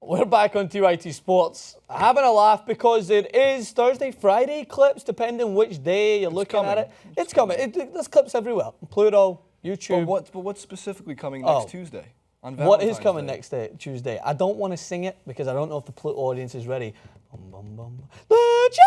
We're back on TYT Sports, having a laugh because it is Thursday, Friday clips, depending which day you're looking at it. It's coming. There's clips everywhere. Pluto, YouTube. But what's specifically coming next Tuesday? On What is coming Day? next Tuesday? I don't want to sing it because I don't know if the Pluto audience is ready. Bum, bum, bum. The champion!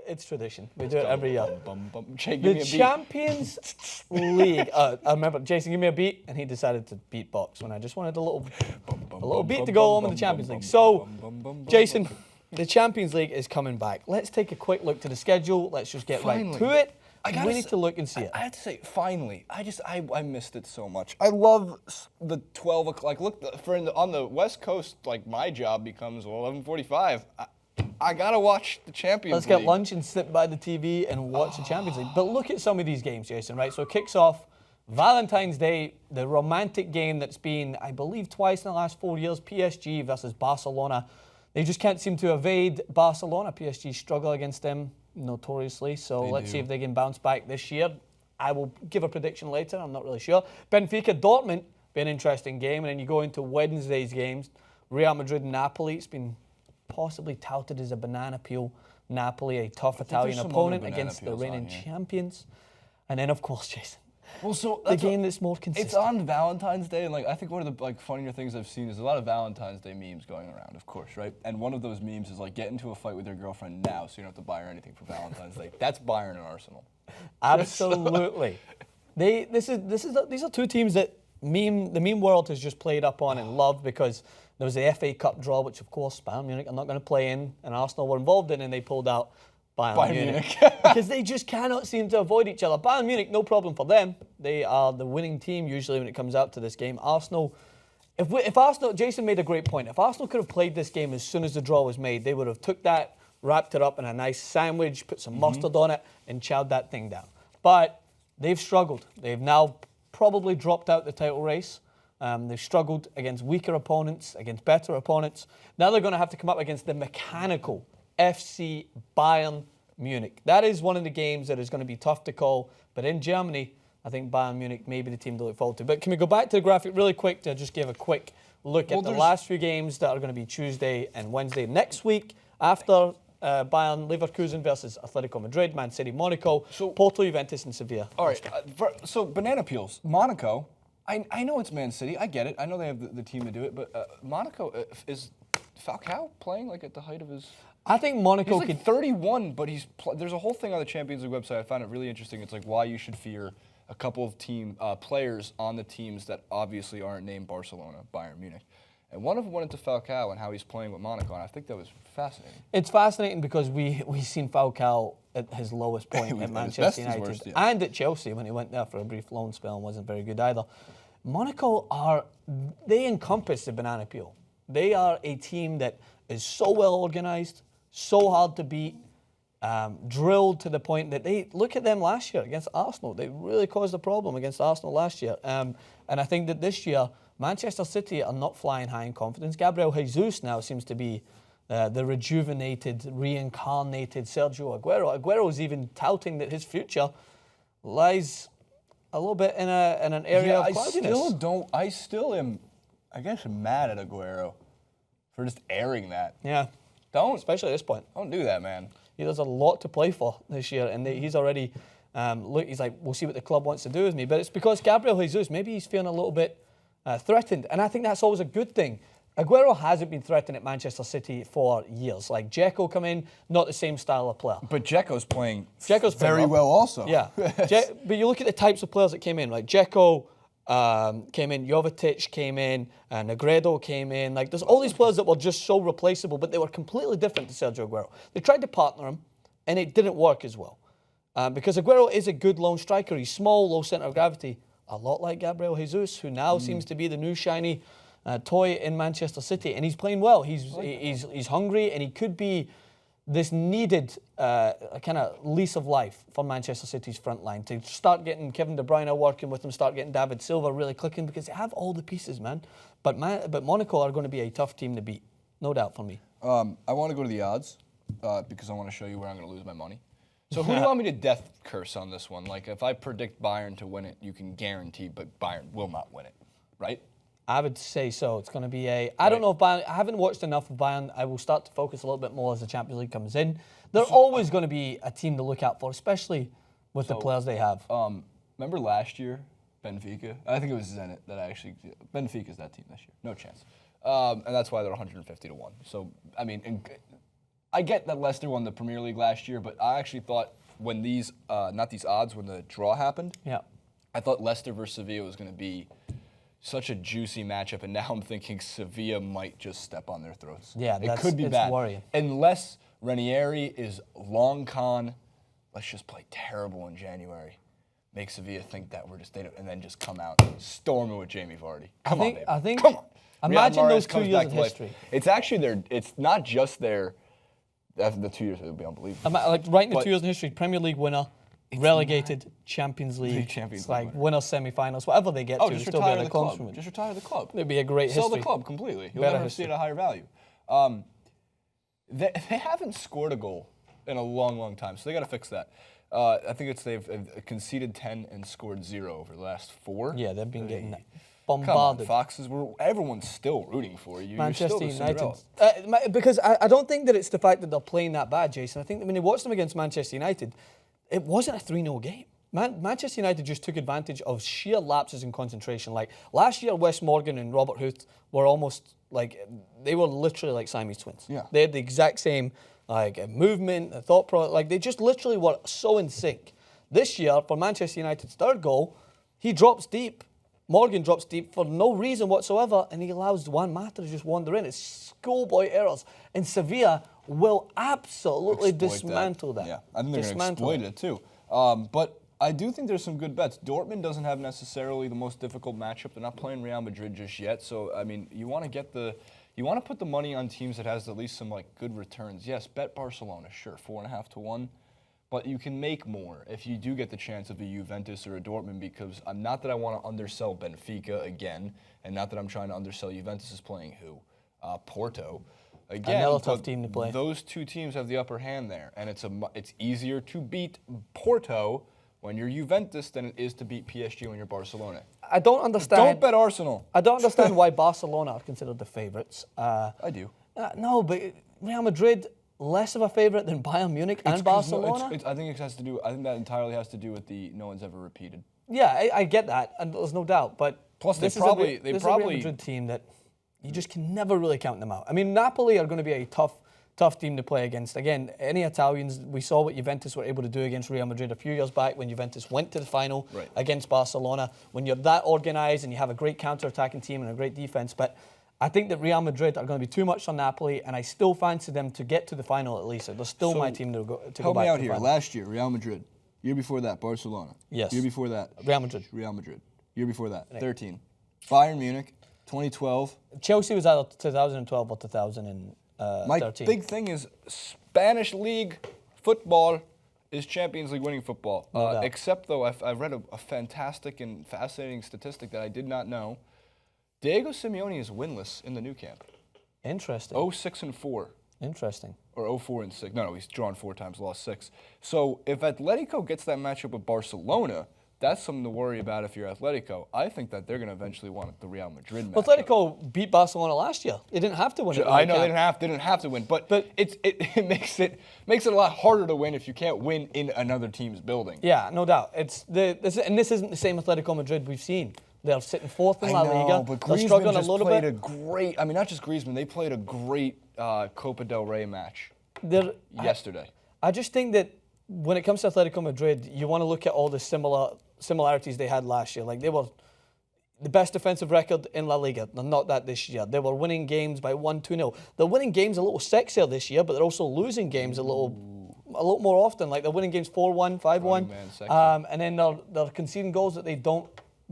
It's tradition. We do it every year. The Champions League. I remember Jason gave me a beat and he decided to beatbox when I just wanted a little beat to go on with the Champions League. So, Jason, the Champions League is coming back. Let's take a quick look to the schedule. Let's just get right to it. We need to look and see it. I have to say, finally, I missed it so much. I love the 12 o'clock. Look, on the West Coast, like my job becomes 11:45. I gotta watch the Champions League. Let's get lunch and sit by the TV and watch the Champions League. But look at some of these games, Jason, right? So it kicks off Valentine's Day, the romantic game that's been, I believe, twice in the last 4 years, PSG versus Barcelona. They just can't seem to evade Barcelona. PSG struggle against them notoriously, so let's see if they can bounce back this year. I will give a prediction later, I'm not really sure. Benfica, Dortmund, be an interesting game, and then you go into Wednesday's games. Real Madrid and Napoli, it's been possibly touted as a banana peel. Napoli, a tough Italian opponent against the reigning champions. And then, of course, Jason, well, so the game that's more consistent. It's on Valentine's Day, and I think one of the funnier things I've seen is a lot of Valentine's Day memes going around, of course, right? And one of those memes is get into a fight with your girlfriend now, so you don't have to buy her anything for Valentine's Day. That's Bayern and Arsenal. Absolutely. These are two teams that the meme world has just played up on and loved because there was the FA Cup draw, which of course Bayern Munich are not going to play in, and Arsenal were involved in, and they pulled out Bayern Munich. Because they just cannot seem to avoid each other. Bayern Munich, no problem for them. They are the winning team usually when it comes out to this game. Arsenal, if Arsenal, Jason made a great point. If Arsenal could have played this game as soon as the draw was made, they would have took that, wrapped it up in a nice sandwich, put some mustard on it, and chowed that thing down. But they've struggled. They've now probably dropped out the title race. They've struggled against weaker opponents, against better opponents. Now they're going to have to come up against the mechanical FC Bayern Munich. That is one of the games that is going to be tough to call. But in Germany, I think Bayern Munich may be the team to look forward to. But can we go back to the graphic really quick to just give a quick look at the last few games that are going to be Tuesday and Wednesday next week after Bayern Leverkusen versus Atletico Madrid, Man City, Monaco, Porto, Juventus, and Sevilla. All right, so banana peels. Monaco, I know it's Man City. I get it. I know they have the team to do it. But Monaco, is Falcao playing at the height of his... I think Monaco he's 31, but there's a whole thing on the Champions League website. I found it really interesting. It's why you should fear a couple of players on the teams that obviously aren't named Barcelona, Bayern Munich. And one of them went into Falcao and how he's playing with Monaco, and I think that was fascinating. It's fascinating because we've seen Falcao at his lowest point at Manchester United and at Chelsea when he went there for a brief loan spell and wasn't very good either. Monaco they encompass the banana peel. They are a team that is so well organised, so hard to beat, drilled to the point that look at them last year against Arsenal. They really caused a problem against Arsenal last year. And I think that this year, Manchester City are not flying high in confidence. Gabriel Jesus now seems to be the rejuvenated, reincarnated Sergio Aguero. Aguero is even touting that his future lies a little bit in an area of cloudiness. I still am, I guess, mad at Aguero for just airing that. Yeah. Especially at this point. Don't do that, man. He has a lot to play for this year, and he's already, he's like, we'll see what the club wants to do with me. But it's because Gabriel Jesus, maybe he's feeling a little bit threatened, and I think that's always a good thing. Aguero hasn't been threatened at Manchester City for years. Dzeko come in, not the same style of player. But Dzeko's playing very well also. Yeah. But you look at the types of players that came in, Dzeko came in, Jovetic came in, Negredo came in. There's all these players that were just so replaceable, but they were completely different to Sergio Aguero. They tried to partner him, and it didn't work as well. Because Aguero is a good lone striker. He's small, low centre of gravity, a lot like Gabriel Jesus, who now seems to be the new shiny toy in Manchester City, and he's playing well. He's hungry, and he could be this needed kind of lease of life for Manchester City's front line to start getting Kevin De Bruyne working with them, start getting David Silva really clicking because they have all the pieces, man. But Monaco are going to be a tough team to beat, no doubt for me. I want to go to the odds because I want to show you where I'm going to lose my money. So who do you want me to death curse on this one? If I predict Bayern to win it, you can guarantee, but Bayern will not win it, right? I would say so. It's going to be I don't know if Bayern. I haven't watched enough of Bayern. I will start to focus a little bit more as the Champions League comes in. They're always going to be a team to look out for, especially with the players they have. Remember last year, Benfica? I think it was Zenit that Benfica's that team this year. No chance. And that's why they're 150 to 1. So, I mean, I get that Leicester won the Premier League last year, but I actually thought when these, not these odds, when the draw happened, I thought Leicester versus Sevilla was going to be such a juicy matchup, and now I'm thinking Sevilla might just step on their throats. Yeah, it could be bad. Worrying. Unless Ranieri is long con, let's just play terrible in January. Make Sevilla think that we're just and then just come out storming with Jamie Vardy. Come on, baby. Come on. Imagine those 2 years of history. It's actually it's not just after the 2 years, it'll be unbelievable. Like right in the 2 years in history, Premier League winner, relegated, Champions League, winner semi-finals, whatever they get to, just still retire be the club. Just retire the club. It'd be a great history. Sell the club completely. You'll never see it at a higher value. They haven't scored a goal in a long, long time, so they got to fix that. I think they've conceded 10 and scored 0 over the last 4. Yeah, they've been getting bombarded. Come on, Foxes. Everyone's still rooting for you. Manchester United. Because I don't think that it's the fact that they're playing that bad, Jason. I think that when you watch them against Manchester United, it wasn't a 3-0 game. Manchester United just took advantage of sheer lapses in concentration. Like last year, Wes Morgan and Robert Huth were almost they were literally like Siamese twins. Yeah. They had the exact same movement, thought process. They just literally were so in sync. This year, for Manchester United's third goal, he drops deep. Morgan drops deep for no reason whatsoever, and he allows Juan Mata to just wander in. It's schoolboy errors. And Sevilla will absolutely dismantle that. Yeah, I think they're going to exploit it too. But I do think there's some good bets. Dortmund doesn't have necessarily the most difficult matchup. They're not playing Real Madrid just yet. So, I mean, you want to put the money on teams that has at least some good returns. Yes, bet Barcelona, sure, 4.5 to 1. But you can make more if you do get the chance of a Juventus or a Dortmund, because not that I want to undersell Benfica again, and not that I'm trying to undersell Juventus is playing who? Porto. Again, another tough team to play. Those two teams have the upper hand there, and it's easier to beat Porto when you're Juventus than it is to beat PSG when you're Barcelona. I don't understand. Don't bet Arsenal. I don't understand why Barcelona are considered the favourites. I do. No, but Real Madrid less of a favourite than Bayern Munich and Barcelona. I think it has to do. I think that entirely has to do with the no one's ever repeated. Yeah, I get that, and there's no doubt. But plus, this is a Real Madrid team that you just can never really count them out. I mean, Napoli are going to be a tough team to play against. Again, any Italians, we saw what Juventus were able to do against Real Madrid a few years back when Juventus went to the final against Barcelona. When you're that organised and you have a great counter-attacking team and a great defence, but I think that Real Madrid are going to be too much on Napoli, and I still fancy them to get to the final at least. They're still my team to go back to the final. Help me out here. Last year, Real Madrid. Year before that, Barcelona. Yes. Year before that, Real Madrid. Real Madrid. Year before that, 13. Bayern Munich, 2012. Chelsea was either 2012 or 2013. My big thing is Spanish league football is Champions League winning football. Except, though, I've read a fantastic and fascinating statistic that I did not know. Diego Simeone is winless in the new camp. Interesting. 0-6-4. Interesting. Or 0-4-6. No, he's drawn 4 times, lost 6. So if Atletico gets that matchup with Barcelona, that's something to worry about if you're Atletico. I think that they're going to eventually want the Real Madrid matchup. Atletico beat Barcelona last year. They didn't have to win it. I know they didn't have to win, but it makes it a lot harder to win if you can't win in another team's building. Yeah, no doubt. This isn't the same Atletico Madrid we've seen. They're sitting fourth in La Liga. But they're struggling a little bit. A great. I mean, not just Griezmann. They played a great Copa del Rey match yesterday. I just think that when it comes to Atletico Madrid, you want to look at all the similarities they had last year. Like, they were the best defensive record in La Liga. They're not that this year. They were winning games by 1-2-0. They're winning games a little sexier this year, but they're also losing games a lot more often. Like, they're winning games 4-1, 5-1, and then they're conceding goals that they don't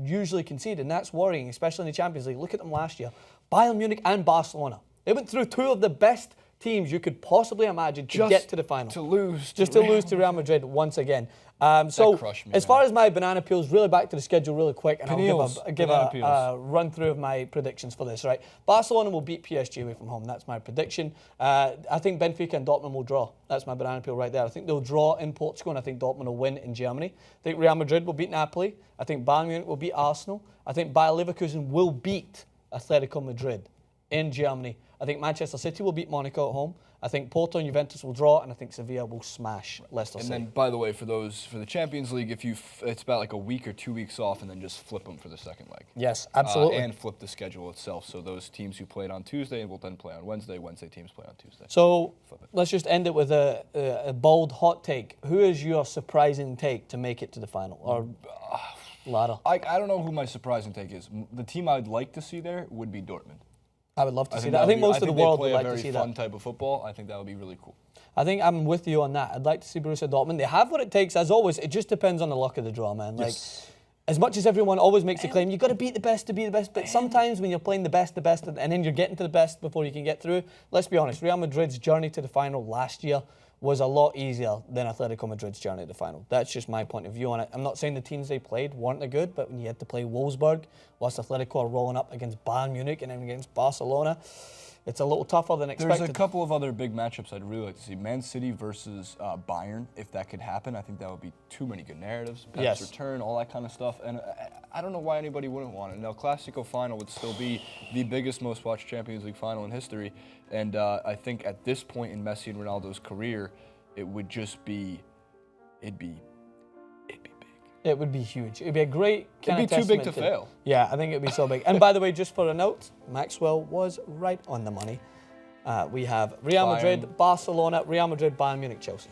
usually concede, and that's worrying, especially in the Champions League. Look at them last year. Bayern Munich and Barcelona. They went through two of the best teams you could possibly imagine to get to the final. To lose to Real Madrid once again. So as far as my banana peels, really back to the schedule really quick, and I'll give a run through of my predictions for this. Right, Barcelona will beat PSG away from home. That's my prediction. I think Benfica and Dortmund will draw. That's my banana peel right there. I think they'll draw in Portugal, and I think Dortmund will win in Germany. I think Real Madrid will beat Napoli. I think Bayern Munich will beat Arsenal. I think Bayer Leverkusen will beat Atletico Madrid in Germany. I think Manchester City will beat Monaco at home. I think Porto and Juventus will draw, and I think Sevilla will smash Leicester City. And then, by the way, for the Champions League, it's about like a week or 2 weeks off, and then just flip them for the second leg. Yes, absolutely. And flip the schedule itself. So those teams who played on Tuesday will then play on Wednesday. Wednesday teams play on Tuesday. So let's just end it with a bold hot take. Who is your surprising take to make it to the final? Or ladder? I don't know who my surprising take is. The team I'd like to see there would be Dortmund. I would love to see that. I think most of the world would like to see that. I think they play a very fun type of football. I think that would be really cool. I think I'm with you on that. I'd like to see Borussia Dortmund. They have what it takes, as always. It just depends on the luck of the draw, man. Yes. Like, as much as everyone always makes a claim, you've got to beat the best to be the best. But sometimes when you're playing the best, and then you're getting to the best before you can get through, let's be honest, Real Madrid's journey to the final last year was a lot easier than Atletico Madrid's journey to the final. That's just my point of view on it. I'm not saying the teams they played weren't that good, but when you had to play Wolfsburg, whilst Atletico are rolling up against Bayern Munich and then against Barcelona, it's a little tougher than expected. There's a couple of other big matchups I'd really like to see. Man City versus Bayern, if that could happen. I think that would be too many good narratives. Pep's return, all that kind of stuff. And I don't know why anybody wouldn't want it. An El Clasico final would still be the biggest, most watched Champions League final in history. And I think at this point in Messi and Ronaldo's career, it would just be, it'd be big. It would be huge. It'd be a great kind of testament. It'd be too big to fail. Yeah, I think it'd be so big. And by the way, just for a note, Maxwell was right on the money. We have Real Madrid, Barcelona, Real Madrid, Bayern Munich, Chelsea.